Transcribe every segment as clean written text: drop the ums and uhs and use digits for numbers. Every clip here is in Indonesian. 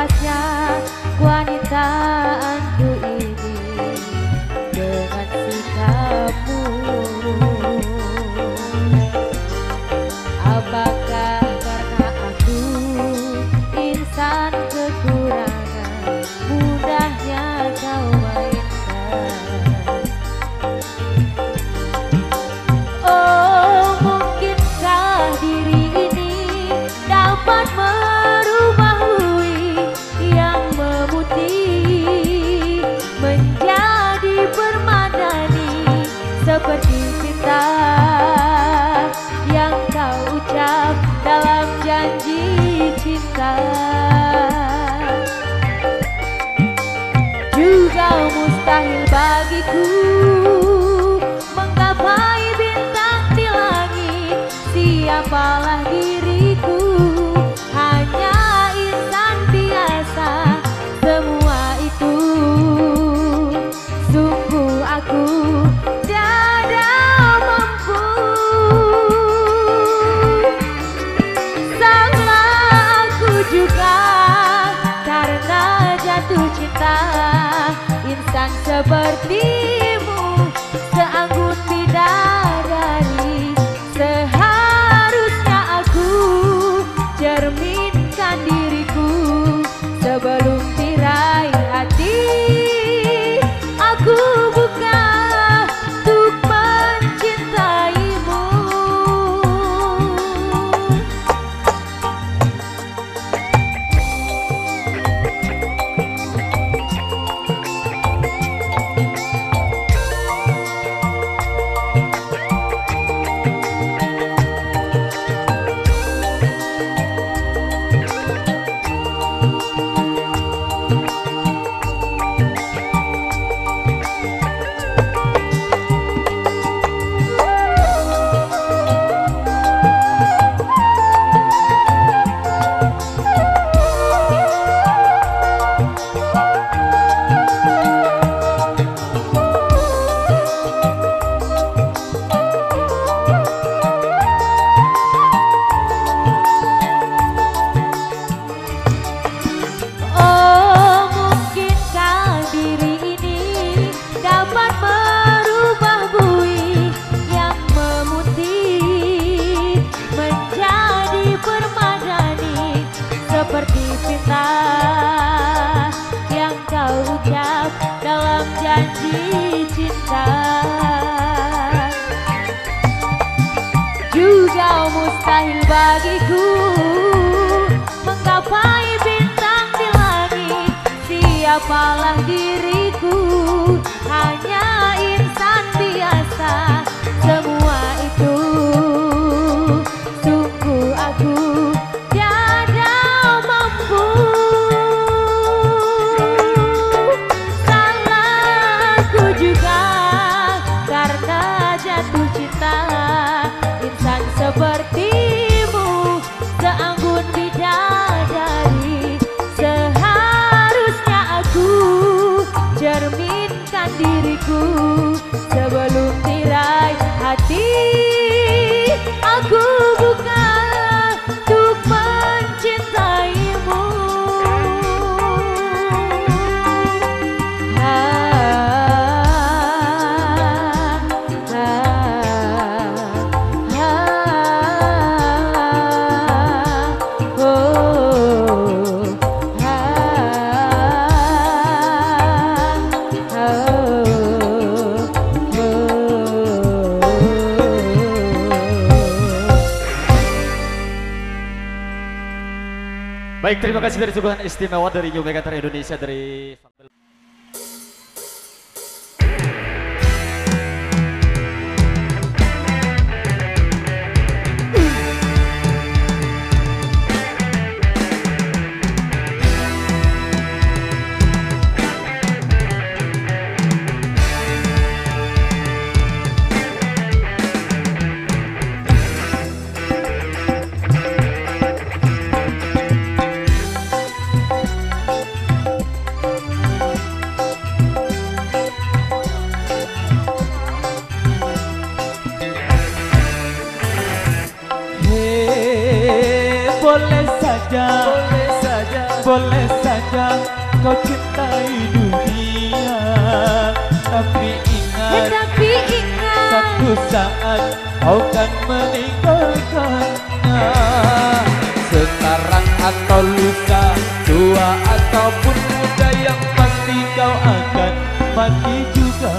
puasnya wanita andu ini dengan sikapmu. Apakah karena aku insan kekurangan mudahnya kau mainkan? Oh, mungkinkah diri ini dapat merubah bui yang memutih menjadi permadani seperti kita yang kau ucap dalam janji cinta. Juga mustahil bagiku menggapai bintang di langit. Siapalah diriku, hanya insan biasa. Semua itu sungguh aku tiada mampu. Salah aku juga karena jatuh cinta. Insan sepertimu seanggun bidadari, seharusnya aku cerminkan diriku sebelum tirai hati aku buka untuk mencintaimu. Seperti cinta yang kau ucap dalam janji cinta. Juga mustahil bagiku menggapai bintang di langit. Siapalah diriku, hanya insan biasa. Semua itu sungguh aku tiada mampu. Salahku juga karena jatuh cinta. Insan sepertimu seanggun bidadari, seharusnya aku cerminkan diriku sebelum tirai hati aku buka untuk mencintaimu. Baik, terima kasih dari suguhan istimewa dari New Megatar Indonesia dari Boleh saja kau cintai dunia, tapi ingat, satu saat kau kan meninggalkannya. Sekarang atau lusa, tua ataupun muda, yang pasti kau akan mati juga.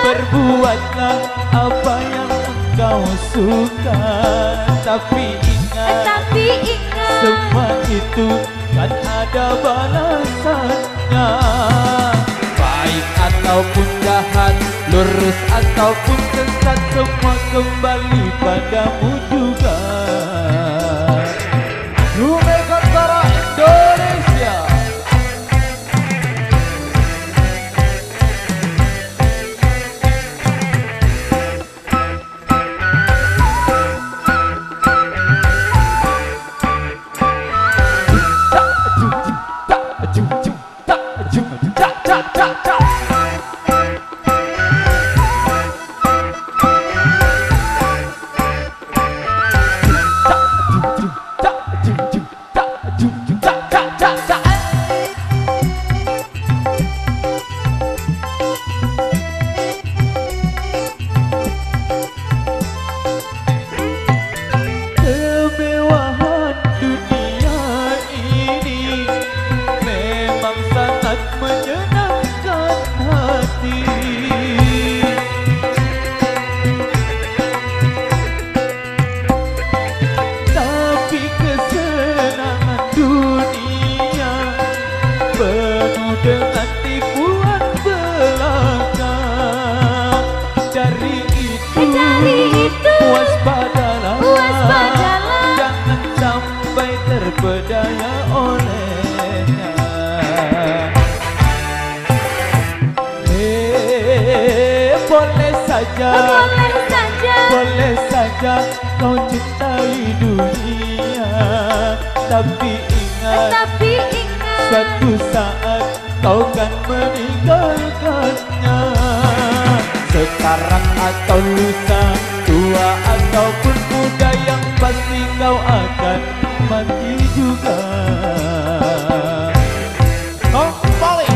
Berbuatlah apa yang engkau suka, tapi ingat, semua itu kan ada balasannya. Baik ataupun jahat, lurus ataupun sesat, semua kembali padamu juga. Nusantara Indonesia. Dengan tipuan belaka, dari itu waspadalah, jangan sampai terpedaya olehnya. Boleh saja kau cintai dunia, tapi ingat, suatu saat kau kan meninggalkannya. Sekarang atau lusa, tua ataupun muda, yang pasti kau akan mati juga. Kembali.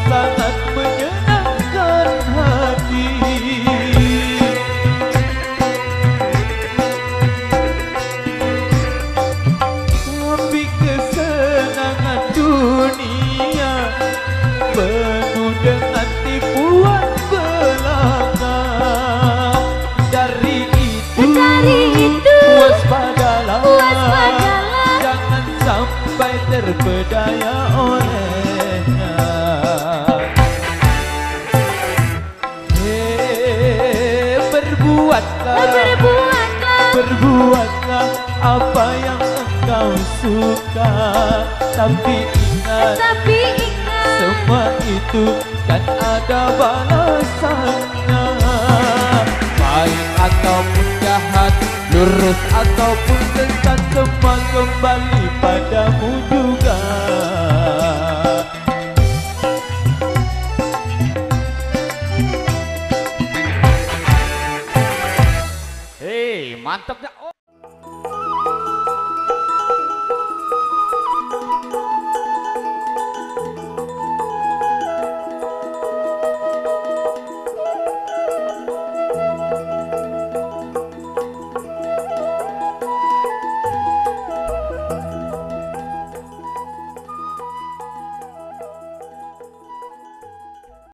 Sangat menyenangkan hati, tapi kesenangan dunia penuh dengan tipuan belaka. Dari itu waspadalah, jangan sampai terpedaya olehnya. Berbuatlah apa yang engkau suka, tapi ingat, semua itu kan ada balasannya. Baik ataupun jahat, lurus ataupun sesat, semua kembali padamu juga. Mantapnya.